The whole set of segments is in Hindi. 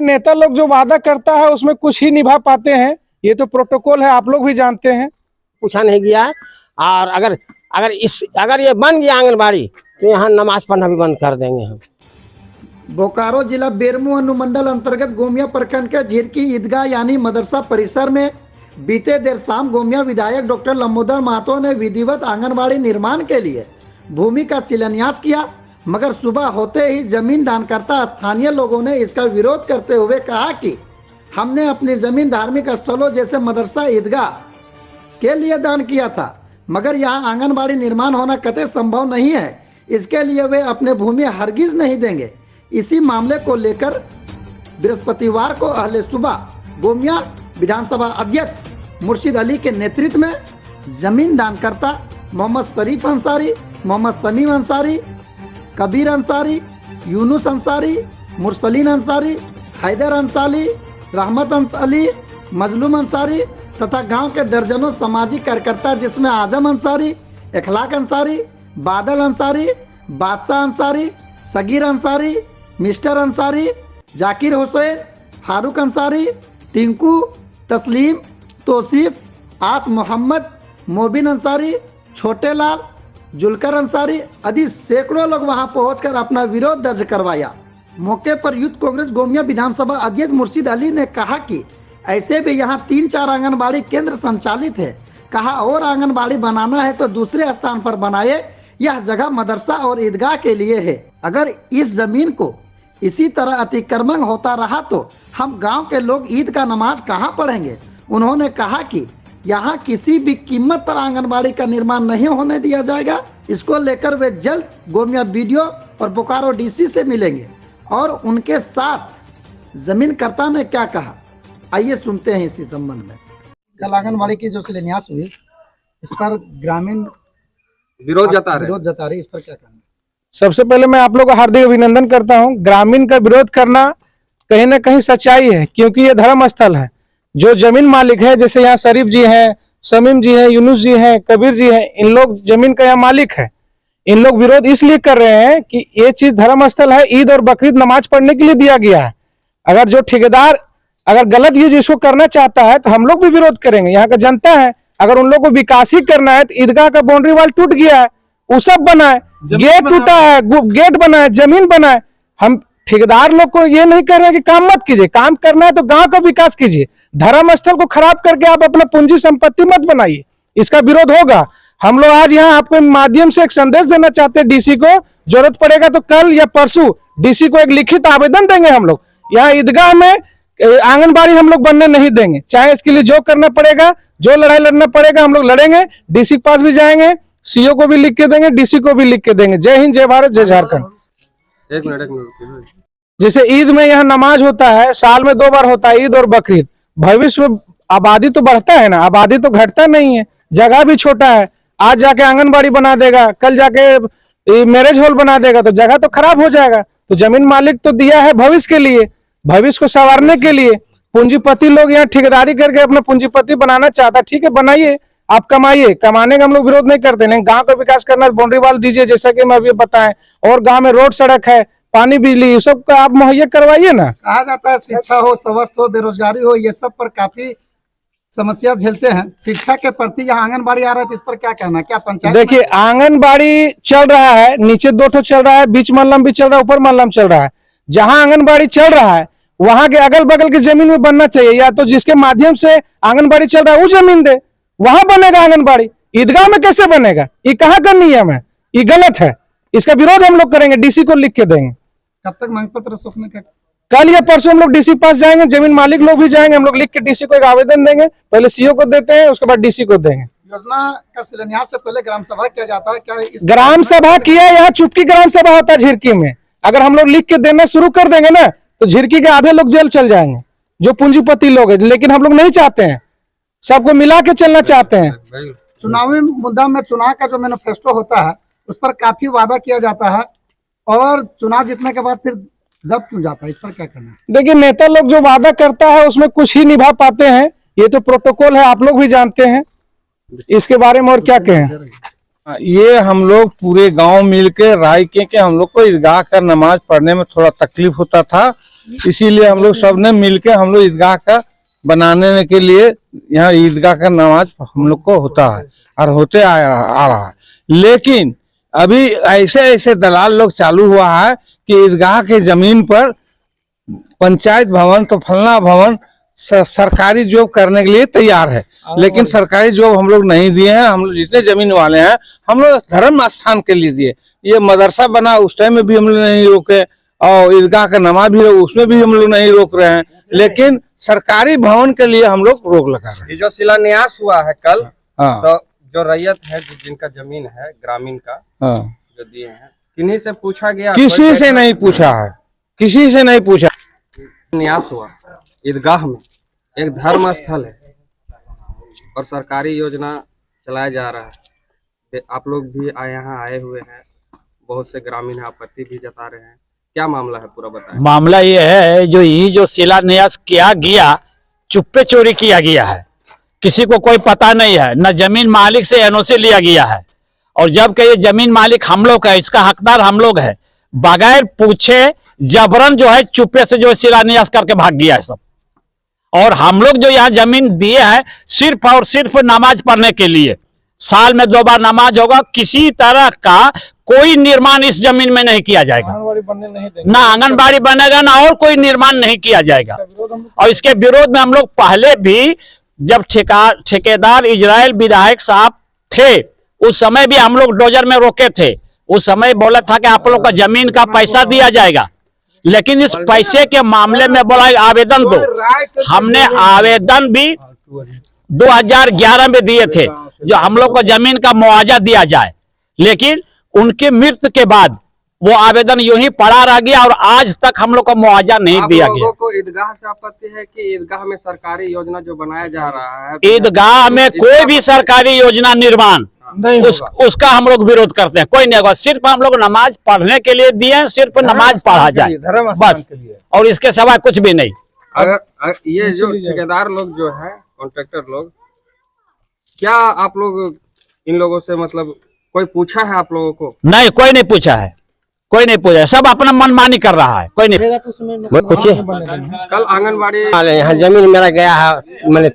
नेता लोग जो वादा करता है उसमें कुछ ही निभा पाते हैं, ये तो प्रोटोकॉल है, आप लोग भी जानते हैं। पूछा नहीं गया है। और अगर ये बन गया आंगनबाड़ी तो यहाँ नमाज पढ़ना भी बंद कर देंगे हम। बोकारो जिला बेरमो अनुमंडल अंतर्गत गोमिया प्रखंड के झिरकी ईदगाह यानी मदरसा परिसर में बीते देर शाम गोमिया विधायक डॉक्टर लंबोदर महतो ने विधिवत आंगनबाड़ी निर्माण के लिए भूमि का शिलान्यास किया, मगर सुबह होते ही जमीन दानकर्ता स्थानीय लोगों ने इसका विरोध करते हुए कहा कि हमने अपनी जमीन धार्मिक स्थलों जैसे मदरसा ईदगाह के लिए दान किया था, मगर यहाँ आंगनबाड़ी निर्माण होना कतई संभव नहीं है, इसके लिए वे अपने भूमि हरगिज नहीं देंगे। इसी मामले को लेकर बृहस्पतिवार को अहले सुबह गोमिया विधानसभा अध्यक्ष मुर्शिद अली के नेतृत्व में जमीन दानकर्ता मोहम्मद शरीफ अंसारी, मोहम्मद समीम अंसारी, कबीर अंसारी, यूनुस अंसारी, मुरसलीन अंसारी, हैदर अंसारी, रहमत अली, मजलूम अंसारी तथा गांव के दर्जनों सामाजिक कार्यकर्ता जिसमें आजम अंसारी, इखलाक अंसारी, बादल अंसारी, बादशाह अंसारी, सगीर अंसारी, मिस्टर अंसारी, जाकिर हुसैन, फारूक अंसारी, टिंकू, तस्लीम, तोसीफ, आस मोहम्मद, मोबिन अंसारी, छोटे लाल, जुलकर अंसारी आदि सैकड़ों लोग वहां पहुंचकर अपना विरोध दर्ज करवाया। मौके पर यूथ कांग्रेस गोमिया विधानसभा अध्यक्ष मुर्शिद अली ने कहा कि ऐसे भी यहाँ 3-4 आंगनबाड़ी केंद्र संचालित है, कहा और आंगनबाड़ी बनाना है तो दूसरे स्थान पर बनाए, यह जगह मदरसा और ईदगाह के लिए है। अगर इस जमीन को इसी तरह अतिक्रमण होता रहा तो हम गांव के लोग ईद का नमाज कहां पढ़ेंगे। उन्होंने कहा कि यहां किसी भी कीमत पर आंगनबाड़ी का निर्माण नहीं होने दिया जाएगा। इसको लेकर वे जल्द गोमिया बीडीओ और बोकारो डीसी से मिलेंगे और उनके साथ जमीनकर्ता ने क्या कहा, आइए सुनते हैं इसी संबंध में। कल आंगनबाड़ी की जो शिलान्यास हुई इस पर ग्रामीण विरोध जता रहे, इस पर क्या कहना? सबसे पहले मैं आप लोग का हार्दिक अभिनंदन करता हूं। ग्रामीण का विरोध करना कहीं ना कहीं सच्चाई है, क्योंकि ये धर्म स्थल है। जो जमीन मालिक है, जैसे यहाँ शरीफ जी हैं, समीम जी हैं, यूनुस जी हैं, कबीर जी हैं, इन लोग जमीन का यहाँ मालिक है। इन लोग विरोध इसलिए कर रहे हैं कि ये चीज धर्म स्थल है, ईद और बकरीद नमाज पढ़ने के लिए दिया गया है। अगर जो ठेकेदार अगर गलत यूज इसको करना चाहता है तो हम लोग भी विरोध करेंगे। यहाँ का जनता है, अगर उन लोग को विकास ही करना है तो ईदगाह का बाउंड्री वाल टूट गया है, वो सब बना है, गेट टूटा है, गेट बना है, जमीन बना है। हम ठेकेदार लोग को ये नहीं कर रहे हैं कि काम मत कीजिए, काम करना है तो गांव का विकास कीजिए। धर्म स्थल को खराब करके आप अपना पूंजी संपत्ति मत बनाइए, इसका विरोध होगा। हम लोग आज यहाँ आपके माध्यम से एक संदेश देना चाहते हैं डीसी को, जरूरत पड़ेगा तो कल या परसों डीसी को एक लिखित आवेदन देंगे। हम लोग यहाँ ईदगाह में आंगनबाड़ी हम लोग बनने नहीं देंगे, चाहे इसके लिए जो करना पड़ेगा, जो लड़ाई लड़ना पड़ेगा हम लोग लड़ेंगे। डीसी के पास भी जाएंगे, सीओ को भी लिख के देंगे, डीसी को भी लिख के देंगे। जय हिंद, जय भारत, जय झारखंड। एक मिनट। जैसे ईद में यहाँ नमाज होता है, साल में 2 बार होता है, ईद और बकरीद। भविष्य में आबादी तो बढ़ता है ना, आबादी तो घटता नहीं है, जगह भी छोटा है। आज जाके आंगनबाड़ी बना देगा, कल जाके मैरिज हॉल बना देगा तो जगह तो खराब हो जाएगा। तो जमीन मालिक तो दिया है भविष्य के लिए, भविष्य को संवारने के लिए। पूंजीपति लोग यहाँ ठेकेदारी करके अपना पूंजीपति बनाना चाहता है, ठीक है बनाइए, आप कमाइए, कमाने का हम लोग विरोध नहीं करते। नहीं, गांव का विकास करना है, बाउंड्री वाल दीजिए, जैसा कि मैं अभी बताएं, और गांव में रोड सड़क है, पानी बिजली सब का आप मुहैया करवाइए ना। कहा जाता है शिक्षा हो, स्वास्थ्य हो, बेरोजगारी हो, ये सब पर काफी समस्या झेलते हैं। शिक्षा के प्रति यहाँ आंगनबाड़ी आ रहा है तो इस पर क्या कहना, क्या पंचायत? देखिए, आंगनबाड़ी चल रहा है, नीचे 2 चल रहा है, बीच मल्लम भी चल रहा है, ऊपर मल्लम चल रहा है। जहां आंगनबाड़ी चल रहा है वहां के अगल बगल की जमीन में बनना चाहिए, या तो जिसके माध्यम से आंगनबाड़ी चल रहा है वो जमीन दे, वहां बनेगा आंगनबाड़ी। ईदगाह में कैसे बनेगा? ये कहाँ का नियम है, ये गलत है। इसका विरोध हम लोग करेंगे, डीसी को लिख के देंगे। कब तक मांग पत्र सौंपने का? कल या परसों हम लोग डीसी पास जाएंगे, जमीन मालिक लोग भी जाएंगे, हम लोग लिख के डीसी को एक आवेदन देंगे। पहले सीओ को देते हैं, उसके बाद डीसी को देंगे। योजना का शिलान्यास से पहले ग्राम सभा किया जाता है क्या? ग्राम सभा किया, यहाँ चुपकी ग्राम सभा होता है झिरकी में। अगर हम लोग लिख के देना शुरू कर देंगे ना तो झिरकी के आधे लोग जेल चल जाएंगे, जो पूंजीपति लोग हैं। लेकिन हम लोग नहीं चाहते हैं, सबको मिला के चलना चाहते हैं। चुनावी मुद्दा में चुनाव का जो मैनिफेस्टो होता है उस पर काफी वादा किया जाता है और चुनाव जीतने के बाद फिर दब क्यों जाता है, इस पर क्या कहना? देखिए, नेता लोग जो वादा करता है उसमें कुछ ही निभा पाते हैं, ये तो प्रोटोकॉल है, आप लोग भी जानते हैं। इसके बारे में और क्या कहें? ये हम लोग पूरे गांव मिलकर राय किए कि हम लोग को ईदगाह का नमाज पढ़ने में थोड़ा तकलीफ होता था, इसीलिए हम लोग सबने मिलके हम लोग ईदगाह का बनाने के लिए यहाँ ईदगाह का नमाज हम लोग को होता है और होते आ रहा है। लेकिन अभी ऐसे ऐसे दलाल लोग चालू हुआ है कि ईदगाह के जमीन पर पंचायत भवन तो फलना भवन सरकारी जॉब करने के लिए तैयार है, लेकिन सरकारी जॉब हम लोग नहीं दिए हैं। हम लोग जितने जमीन वाले हैं हम लोग धर्म स्थान के लिए दिए। ये मदरसा बना उस टाइम में भी हम लोग नहीं रोके और ईदगाह का नमाज भी उसमें भी हम लोग नहीं रोक रहे हैं, लेकिन सरकारी भवन के लिए हम लोग रोक लगा रहे हैं। ये जो शिलान्यास हुआ है कल, हाँ तो जो रैयत है जिनका जमीन है ग्रामीण का हाँ, जो दिए हैं, किन्हीं से पूछा गया? किसी से नहीं पूछा है, किसी से नहीं पूछा। न्यास हुआ ईदगाह में, एक धर्म स्थल है और सरकारी योजना चलाया जा रहा है। आप लोग भी यहाँ आए हुए हैं, बहुत से ग्रामीण आपत्ति भी जता रहे हैं, क्या मामला है पूरा बताएं। मामला ये है जो शिलान्यास किया गया चुप्पे चोरी किया गया है, किसी को कोई पता नहीं है, न जमीन मालिक से एनओसी लिया गया है। और जबकि ये जमीन मालिक हम लोग है, इसका हकदार हम लोग है, बगैर पूछे जबरन जो है चुप्पे से जो शिलान्यास करके भाग गया है सब। और हम लोग जो यहाँ जमीन दिए है सिर्फ और सिर्फ नमाज पढ़ने के लिए, साल में 2 बार नमाज होगा, किसी तरह का कोई निर्माण इस जमीन में नहीं किया जाएगा, ना आंगनबाड़ी बनेगा ना और कोई निर्माण नहीं किया जाएगा। और इसके विरोध में हम लोग पहले भी जब ठेकेदार इजराइल विधायक साहब थे उस समय भी हम लोग डोजर में रोके थे। उस समय बोला था कि आप लोग का जमीन का पैसा दिया जाएगा, लेकिन इस पैसे के मामले में बोला आवेदन दो। हमने आवेदन भी 2011 में दिए थे जो हम लोग को जमीन का मुआवजा दिया जाए, लेकिन उनकी मृत्यु के बाद वो आवेदन यूं ही पड़ा रह गया और आज तक हम लोग को मुआवजा नहीं दिया गया। लोगों को ईदगाह से आपत्ति है कि ईदगाह में सरकारी योजना जो बनाया जा रहा है, ईदगाह में कोई भी सरकारी योजना निर्माण उसका हम लोग विरोध करते हैं, कोई नहीं होगा। सिर्फ हम लोग नमाज पढ़ने के लिए दिए, सिर्फ नमाज पढ़ा जाए बस, और इसके सिवा कुछ भी नहीं। अगर ये जो ठेकेदार लोग जो है, कॉन्ट्रैक्टर लोग, क्या आप लोग इन लोगों से मतलब कोई पूछा है आप लोगों को? नहीं, कोई नहीं पूछा है, कोई नहीं पूछा है, सब अपना मनमानी कर रहा है, कोई नहीं पूछे। कल आंगनबाड़ी यहाँ जमीन मेरा गया है, मैंने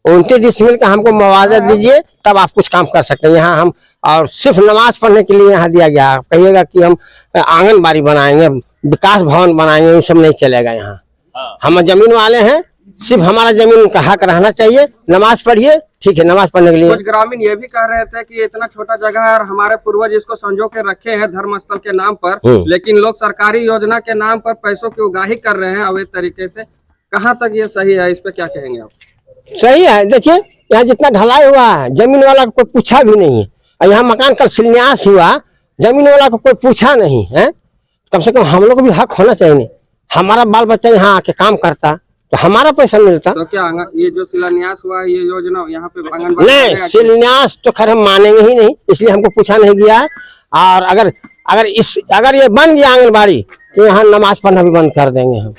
29 डिसमिल का हमको मुआवजा दीजिए तब आप कुछ काम कर सकते हैं। यहाँ हम और सिर्फ नमाज पढ़ने के लिए यहाँ दिया गया। कहिएगा कि हम आंगनबाड़ी बनाएंगे, विकास भवन बनाएंगे, ये सब नहीं चलेगा। यहाँ हम जमीन वाले हैं, सिर्फ हमारा जमीन का हक रहना चाहिए। नमाज पढ़िए, ठीक है, नमाज पढ़ने के लिए। कुछ ग्रामीण ये भी कह रहे थे कि इतना छोटा जगह है और हमारे पूर्वज इसको संजो के रखे हैं धर्म स्थल के नाम पर, लेकिन लोग सरकारी योजना के नाम पर पैसों की उगाही कर रहे हैं अवैध तरीके से। कहाँ तक ये सही है, इस पे क्या कहेंगे आप? सही है, देखिए यहाँ जितना ढलाई हुआ है जमीन वाला को कोई पूछा भी नहीं है, और यहाँ मकान का शिलान्यास हुआ, जमीन वाला को कोई पूछा नहीं है। कम से कम हम लोग को भी हक होना चाहिए। हमारा बाल बच्चा यहाँ आके काम करता तो हमारा पैसा मिलता। तो क्या ये जो शिलान्यास हुआ, ये योजना यहाँ पे आंगनबाड़ी नहीं, शिलान्यास तो खैर हम मानेंगे ही नहीं, इसलिए हमको पूछा नहीं गया है। और अगर ये बन गया आंगनबाड़ी तो यहाँ नमाज पढ़ना भी बंद कर देंगे हम।